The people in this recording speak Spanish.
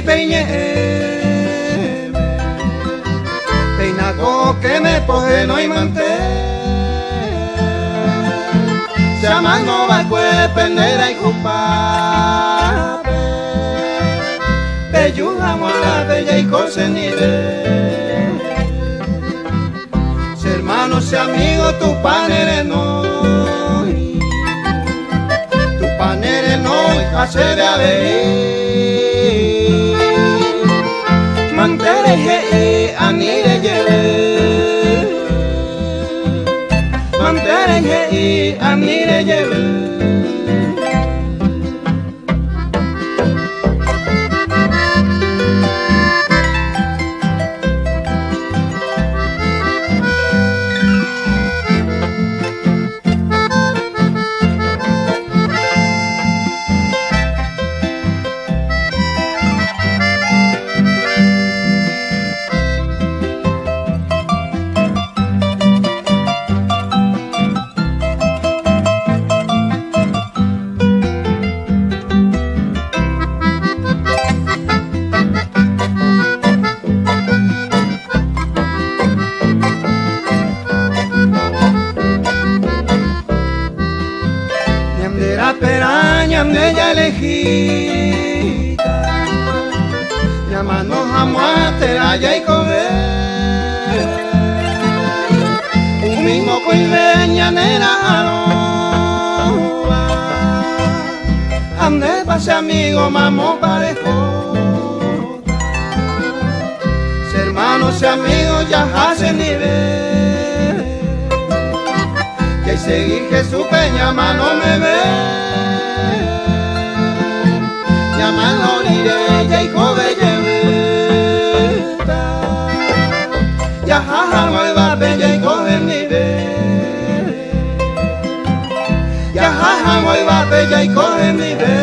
peine Peinaco que me poje no y manté Llama no va a pendera y culpa Peyujamos a la bella y cosenire Si hermano, si amigo, tu pan eres no Tu pan eres no y case de abeí Mantereje anire lleve Mantereje anire lleve Peraña de ella elegida Llamarnos a muerte allá y comer Un mismo coileña nera aroba Ande pase amigo mamo parejo Si hermanos y amigos ya hacen nivel Que seguir Jesús peña mano me ve Llamando ya y joven lleveta Ya jaja mueva bella y coge mi ve Ya jaja mueva bella y coge mi ve